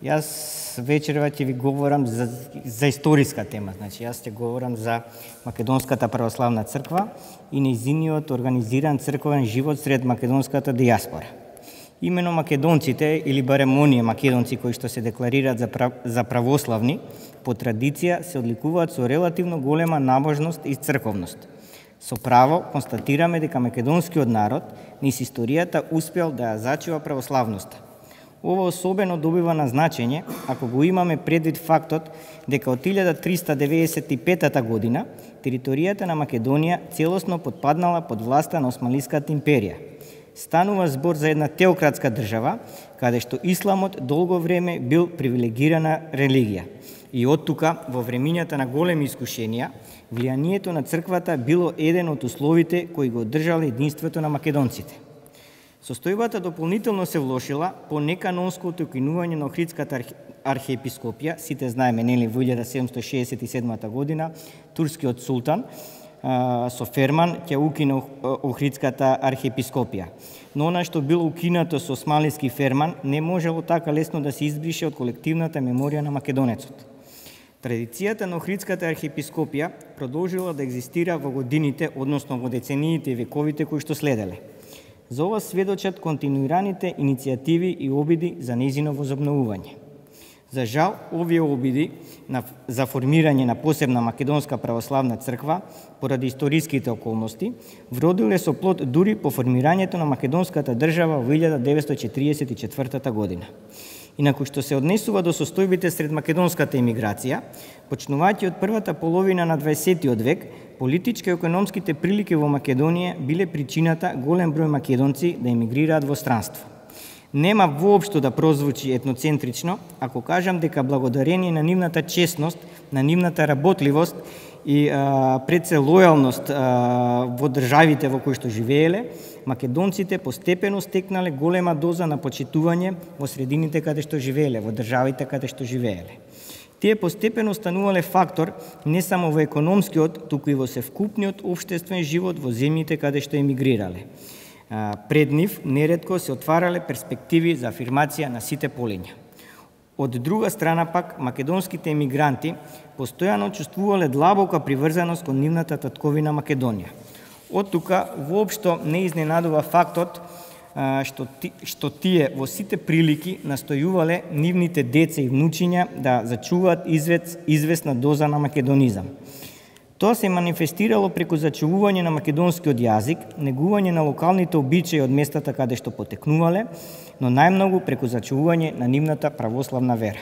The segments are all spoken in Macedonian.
Јас вечерва ќе ви говорам за историска тема. Значи, јас ќе говорам за Македонската православна црква и нејзиниот организиран црковен живот сред македонската дијаспора. Имено македонците, или барем оние македонци кои што се декларираат за православни, по традиција се одликуваат со релативно голема набожност и црковност. Со право констатираме дека македонскиот народ низ историјата успел да ја зачува православноста. Ова особено добива на значење ако го имаме предвид фактот дека од 1395 година територијата на Македонија целосно потпаднала под власта на Османлиската империја. Станува збор за една теократска држава, каде што исламот долго време бил привилегирана религија. И од тука, во времињата на големи искушенија, влијанието на црквата било еден од условите кои го одржале единството на македонците. Состојбата дополнително се влошила по неканонското укинување на Охридската архиепископија. Сите знаеме, нели, во 1767 година турскиот султан со ферман ќе укине Охридската архиепископија. Но она што било укинато со османлиски ферман не можело така лесно да се избрише од колективната меморија на македонецот. Традицијата на Охридската архиепископија продолжила да екзистира во годините, односно во децениите и вековите кои што следеле. За ова сведочат континуираните иницијативи и обиди за нејзино возобновување. За жал, овие обиди за формирање на посебна македонска православна црква, поради историските околности, вродиле со плод дури по формирањето на македонската држава во 1944 година. Инаку што се однесува до состојбите сред македонската емиграција, почнувајќи од првата половина на 20 век, политички и економските прилики во Македонија биле причината голем број македонци да емигрираат во странство. Нема воопшто да прозвучи етноцентрично, ако кажам дека благодарение на нивната честност, на нивната работливост и пред се лојалност во државите во кои што живееле, македонците постепено стекнале голема доза на почитување во средините каде што живееле, во државите каде што живееле. Тие постепено станувале фактор не само во економскиот, туку и во севкупниот општествен живот во земјите каде што емигрирале. Пред нив неретко се отварале перспективи за афирмација на сите полиња. Од друга страна пак, македонските емигранти постојано чувствувале длабока приврзаност кон нивната татковина Македонија. Од тука воопшто не изненадува фактот што тие во сите прилики настојувале нивните деца и внучиња да зачуваат известна доза на македонизам. Тоа се манифестирало преку зачувување на македонскиот јазик, негување на локалните обичаи од местата каде што потекнувале, но најмногу преку зачувување на нивната православна вера.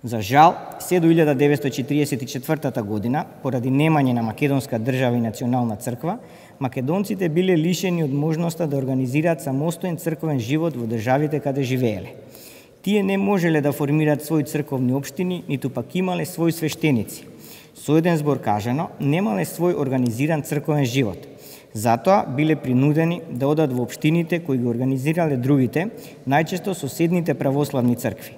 За жал, се до 1944 година, поради немање на македонска држава и национална црква, македонците биле лишени од можноста да организираат самостоен црковен живот во државите каде живееле. Тие не можеле да формираат своји црковни општини, ниту пак имале своји свештеници. Со еден збор кажано, немале свој организиран црковен живот. Затоа биле принудени да одат во општините кои ги организирале другите, најчесто соседните православни цркви.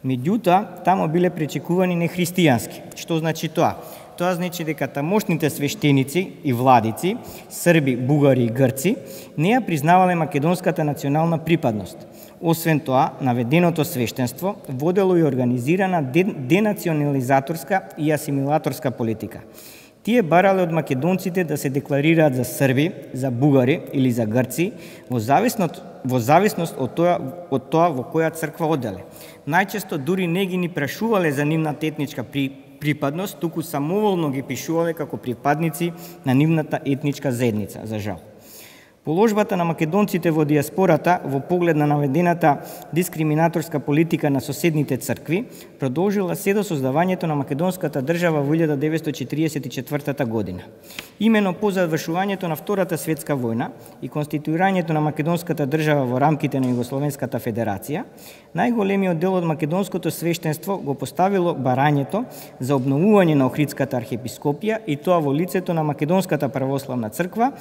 Меѓутоа, тамо биле пречекувани нехристијански. Што значи тоа? Тоа значи дека тамошните свештеници и владици, срби, бугари и грци, не ја признавале македонската национална припадност. Освен тоа, наведеното свештенство водело и организирана денационализаторска и асимилаторска политика. Тие барале од македонците да се декларираат за срби, за бугари или за грци, во зависност од тоа во која црква оделе. Најчесто дури не ги ни прашувале за нивната етничка припадност, туку самоволно ги пишувале како припадници на нивната етничка заедница, за жал. Положбата на македонците во диаспората во поглед на наведената дискриминаторска политика на соседните цркви продолжила се до создавањето на македонската држава во 1944 година. Имено по завршувањето на Втората светска војна и конституирањето на македонската држава во рамките на Југословенската федерација, најголемиот дел од македонското свештенство го поставило барањето за обновување на Охридската архиепископија и тоа во лицето на Македонската православна црква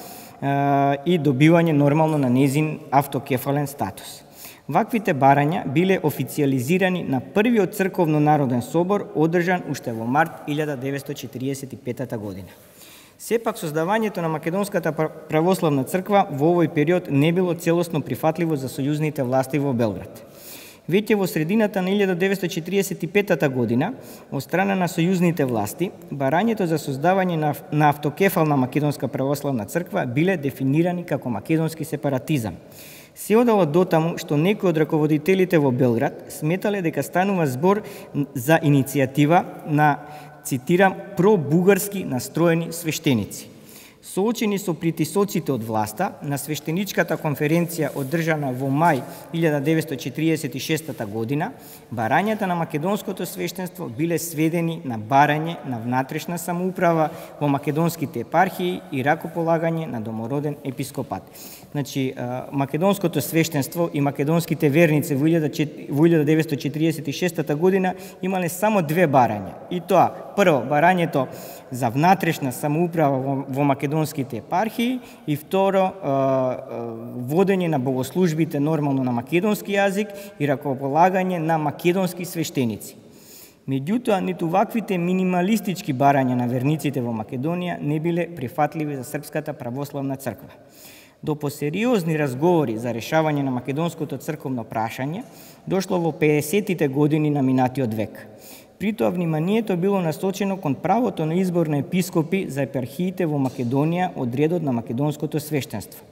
и добивање нормално на незин автокефален статус. Ваквите барања биле официализирани на првиот црковно народен собор одржан уште во март 1945 година. Сепак создавањето на Македонската православна црква во овој период не било целосно прифатливо за сојузните власти во Белград. Веќе во средината на 1945 година, од страна на сојузните власти, барањето за создавање на автокефална Македонска православна црква биле дефинирани како македонски сепаратизам. Се одало дотаму што некои од раководителите во Белград сметале дека станува збор за иницијатива на, цитирам, пробугарски настроени свештеници. Соочени со притисоците од власта, на свештеничката конференција одржана во мај 1946 година, барањата на македонското свештенство биле сведени на барање на внатрешна самоуправа во македонските епархии и ракополагање на домороден епископат. Значи, македонското свештенство и македонските верници во 1946 година имале само две барања. И тоа, прво, барањето за внатрешна самоуправа во македонските епархии и второ, водење на богослужбите нормално на македонски јазик и ракополагање на македонски свештеници. Меѓутоа, ниту ваквите минималистички барања на верниците во Македонија не биле прифатливи за Српската православна црква. До посериозни разговори за решавање на македонското црковно прашање дошло во 50-тите години на минатиот век. При тоа вниманието било насочено кон правото на избор на епископи за епархиите во Македонија од редот на македонското свештенство.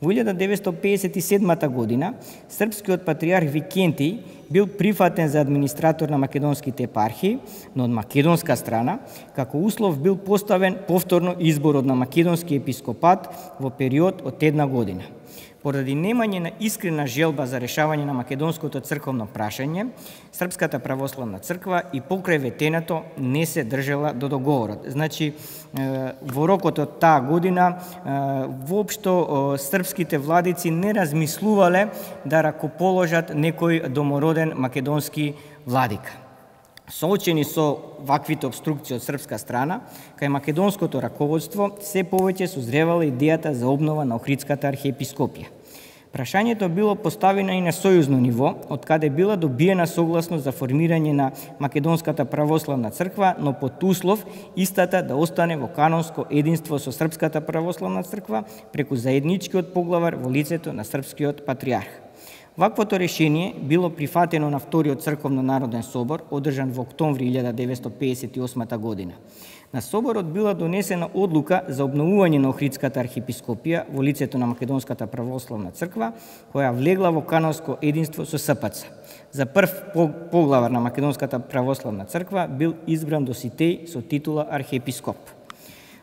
Во 1957 година српскиот патриарх Викентиј бил прифатен за администратор на македонските епархии, но од македонска страна, како услов бил поставен повторно изборот на македонски епископат во период од една година. Поради немање на искрена желба за решавање на македонското црковно прашање, Српската православна црква и покрај ветеното не се држала до договорот. Значи, во рокот од таа година, воопшто српските владици не размислувале да ракоположат некој домороден македонски владика. Соочени со ваквите обструкции од српска страна, кај македонското раководство се повеќе созревала идејата за обнова на Охридската архиепископија. Прашањето било поставено и на сојузно ниво, од каде била добиена согласност за формирање на Македонската православна црква, но под услов истата да остане во канонско единство со Српската православна црква преку заедничкиот поглавар во лицето на српскиот патриарх. Ваквото решение било прифатено на Вториот црковно-народен собор, одржан во октомври 1958 година. На соборот била донесена одлука за обновување на Охридската архиепископија во лицето на Македонската православна црква, која влегла во канонско единство со СПЦ. За прв поглавар на Македонската православна црква бил избран Доситеј со титула архиепископ.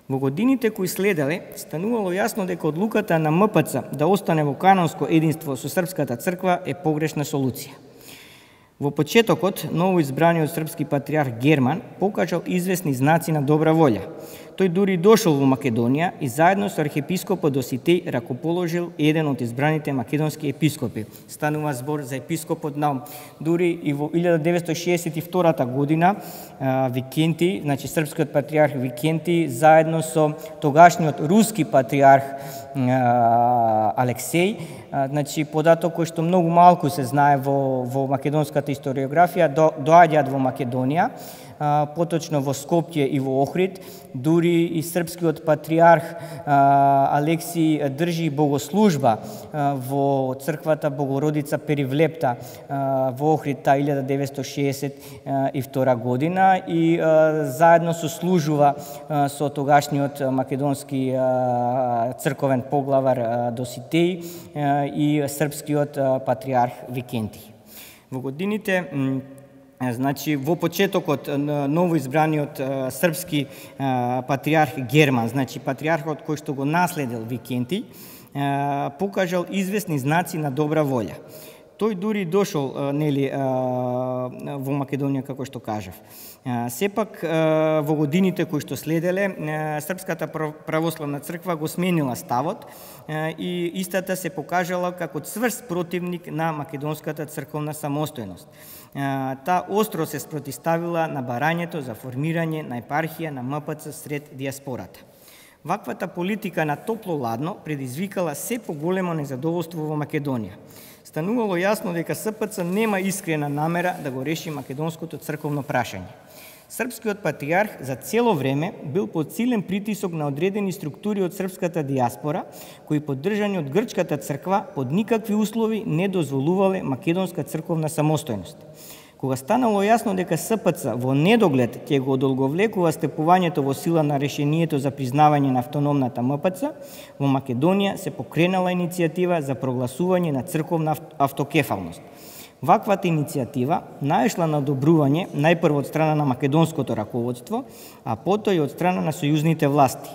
Во годините кои следеле, станувало јасно дека одлуката на МПЦ да остане во канонско единство со Српската црква е погрешна солуција. Во почетокот, новоизбраниот српски патриарх Герман покажал известни знаци на добра волја. Тој дури дошол во Македонија и заедно со архиепископот Доситеј ракоположил еден од избраните македонски епископи. Станува збор за епископот Наум. Дури и во 1962 година Викентиј, значи српскиот патриарх Викентиј, заедно со тогашниот руски патриарх Алексеј, значи податок кој што многу малку се знае во македонската историографија, доаѓаат во Македонија, поточно во Скопје и во Охрид. Дури и српскиот патриарх Алексиј држи богослужба во црквата Богородица Перивлепта во Охрид та 1962 година и заедно сослужува со тогашниот македонски црковен поглавар Доситеј и српскиот патриарх Викентиј. Во годините, значи, во почетокот новоизбраниот српски патриарх Герман, значи патриархот кој што го наследил Викентиј, покажал известни знаци на добра волја. Тој дури дошол во Македонија, како што кажав. Сепак, во годините кои што следеле, Српската православна црква го сменила ставот и истата се покажала како цврст противник на македонската црковна самостојност. Таа остро се спротивставила на барањето за формирање на епархија на МПЦ сред диаспората. Ваквата политика на топло-ладно предизвикала се поголемо незадоволство во Македонија. Станувало јасно дека СПЦ нема искрена намера да го реши македонското црковно прашање. Српскиот патриарх за цело време бил под силен притисок на одредени структури од српската диаспора, кои поддржани од грчката црква под никакви услови не дозволувале македонска црковна самостојност. Кога станало јасно дека СПЦ во недоглед ќе го одолговлекува степувањето во сила на решението за признавање на автономната МПЦ, во Македонија се покренала иницијатива за прогласување на црковна автокефалност. Ваквата иницијатива наешла на одобрување најпрво од страна на македонското раководство, а потоа и од страна на сојузните власти.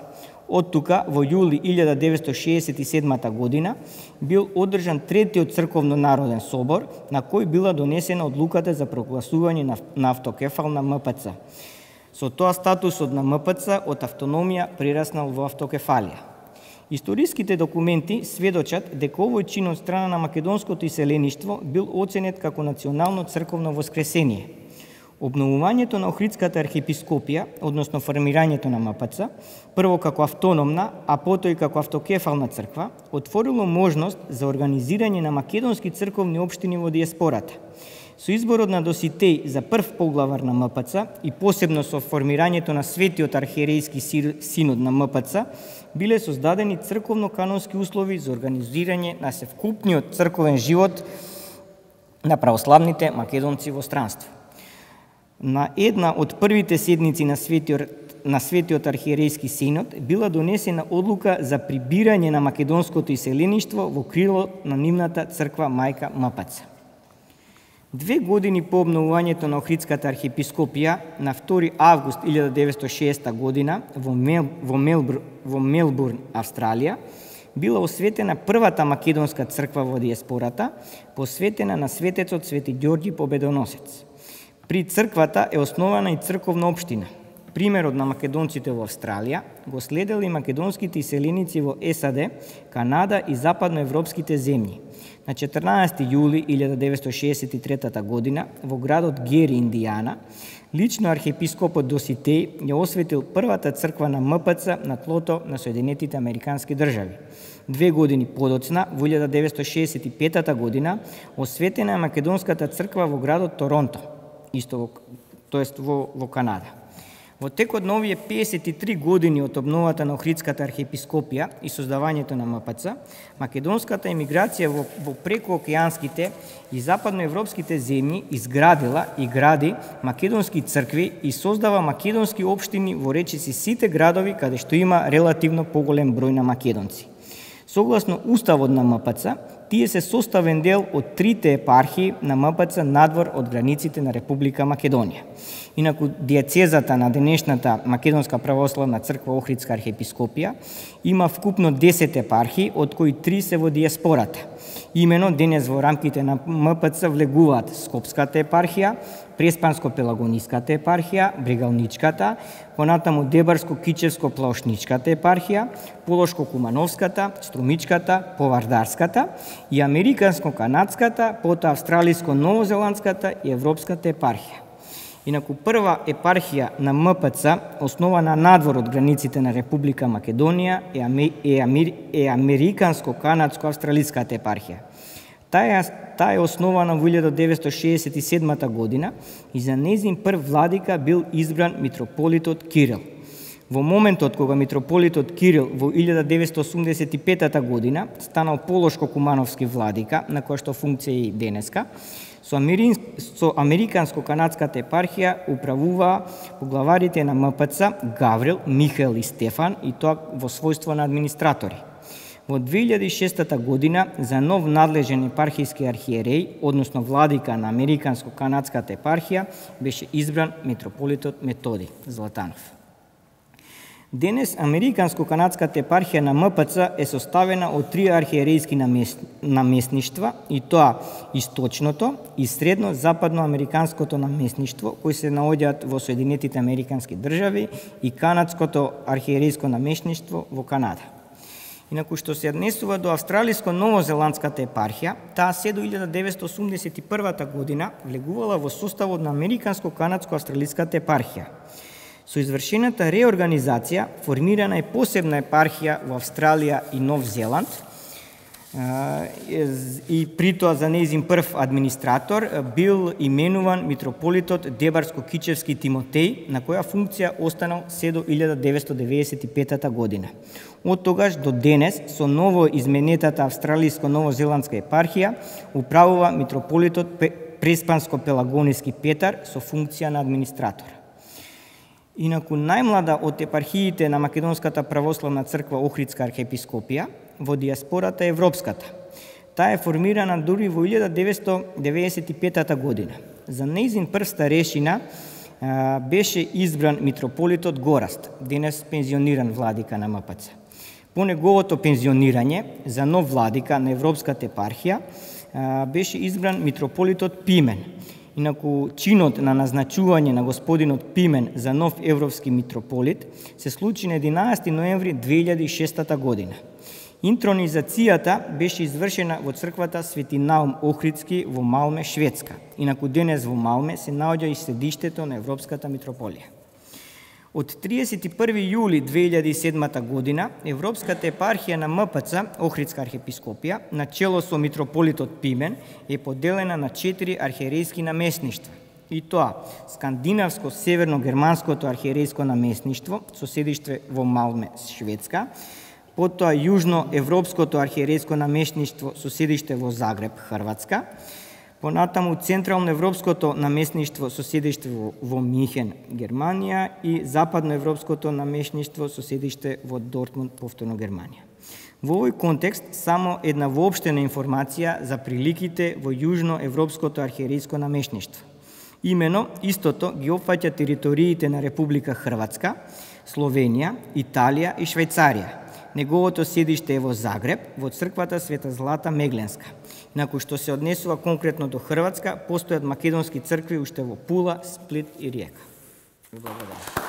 Од тука, во јули 1967 година, бил одржан третиот црковно-народен собор, на кој била донесена одлуката за прогласување на автокефална МПЦ. Со тоа статусот на МПЦ од автономија прераснал во автокефалија. Историските документи сведочат дека овој чин од страна на македонското иселеништво бил оценет како национално црковно воскресение. Обновувањето на Охридската архиепископија, односно формирањето на МПЦ, прво како автономна, а потоа и како автокефална црква, отворило можност за организирање на македонски црковни општини во диаспората. Со изборот на Доситеј за прв поглавар на МПЦ и посебно со формирањето на Светиот архиерејски синод на МПЦ, биле создадени црковно-канонски услови за организирање на севкупниот црковен живот на православните македонци во странство. На една од првите седници на Светиот архиерејски синод била донесена одлука за прибирање на македонското иселеништво во крило на нивната црква мајка МПЦ. 2 години по обновувањето на Охридската архиепископија, на 2 август 1906 година во Мелбурн, Австралија, била осветена првата македонска црква во диаспората, посветена на светецот Свети Ѓорѓи Победоносец. При црквата е основана и црковна општина. Примерот на македонците во Австралија го следели македонските иселеници во САД, Канада и западноевропските земји. На 14 јули 1963 година во градот Гери, Индијана, лично архиепископот Доситеј ја осветил првата црква на МПЦ на тлото на Соединетите Американски држави. 2 години подоцна, во 1965 година, осветена е македонската црква во градот Торонто, во Канада. Во текот на овие 53 години од обновата на Охридската архиепископија и создавањето на МПЦ, македонската емиграција во прекоокеанските и западноевропските земји изградила и гради македонски цркви и создава македонски општини во речиси сите градови каде што има релативно поголем број на македонци. Согласно уставот на МПЦ, тие се составен дел од трите епархии на МПЦ надвор од границите на Република Македонија. Инаку диецезата на денешната Македонска православна црква Охридска архиепископија има вкупно 10 епархии, од кои 3 се во диаспората. Имено денес во рамките на МПЦ влегуваат Скопската епархија, Преспанско-Пелагониската епархија, Брегалничката, понатаму Дебарско-Кичевско-Плаошничката епархија, Полошко-Кумановската, Струмичката, Повардарската и Американско-Канадската, потоа Австралиско-Новозеландската и Европската епархија. Инаку прва епархија на МПЦ, основана надвор од границите на Република Македонија, е Американско-Канадско-Австралиската епархија. Таа е основана во 1967 година и за нејзин прв владика бил избран митрополитот Кирил. Во моментот кога митрополитот Кирил во 1985 година станал Полошко-Кумановски владика, на која што функција и денеска, со Американско-Канадската епархија управуваа поглаварите на МПЦ Гаврил, Михаел и Стефан, и тоа во својство на администратори. Во 2006 година за нов надлежен епархијски архиереј, односно владика на Американско-Канадската епархија, беше избран митрополитот Методи Златанов. Денес Американско-Канадската епархија на МПЦ е составена од 3 архиерејски наместништва, и тоа источното и средно-западно-американското наместништво, кои се наоѓаат во Соединетите Американски држави, и канадското архиерејско наместништво во Канада. Инаку што се однесува до Австралиско-Новозеландската епархија, таа се до 1981 година влегувала во составот на Американско-Канадско-Австралиската епархија. Со извршената реорганизација формирана е посебна епархија во Австралија и Нов Зеланд, и при тоа за нејзин прв администратор бил именуван митрополитот Дебарско-Кичевски Тимотеј, на која функција останал се до 1995 година. Од тогаш до денес со ново изменетата австралиско-новозеландска епархија управува митрополитот Преспанско-Пелагонески Петар со функција на администратор. Инаку најмлада од епархиите на Македонската православна црква Охридска архиепископија во диаспората европската. Таа е формирана дури во 1995 година. За нејзин прв старешина беше избран митрополитот Гораст, денес пензиониран владика на МПЦ. По неговото пензионирање за нов владика на Европската епархија беше избран митрополитот Пимен. Инаку чинот на назначување на господинот Пимен за нов европски митрополит се случи на 11 ноември 2006 година. Интронизацијата беше извршена во црквата Свети Наум Охридски во Малме, Шведска. Инаку денес во Малме се наоѓа и седиштето на Европската митрополија. Од 31. јули 2007 година Европската епархија на МПЦ Охридска архиепископија на чело со митрополитот Пимен е поделена на 4 архиерејски наместништва. И тоа Скандинавско-северно-германското архиерејско наместништво со седиште во Малме, Шведска, потоа Јужно-европското архиерејско наместништво со седиште во Загреб, Хрватска, понатаму Централно-европското наместништво со седиште во Михен, Германија и Западноевропското наместништво со седиште во Дортмунд, повторно Германија. Во овој контекст само една воопштена информација за приликите во Јужно-европското архиерејско наместништво. Имено, истото ги опфаќа териториите на Република Хрватска, Словенија, Италија и Швајцарија. Неговото седиште е во Загреб, во црквата Света Злата Мегленска. Инаку што се однесува конкретно до Хрватска, постојат македонски цркви уште во Пула, Сплит и Риека. Благодарам.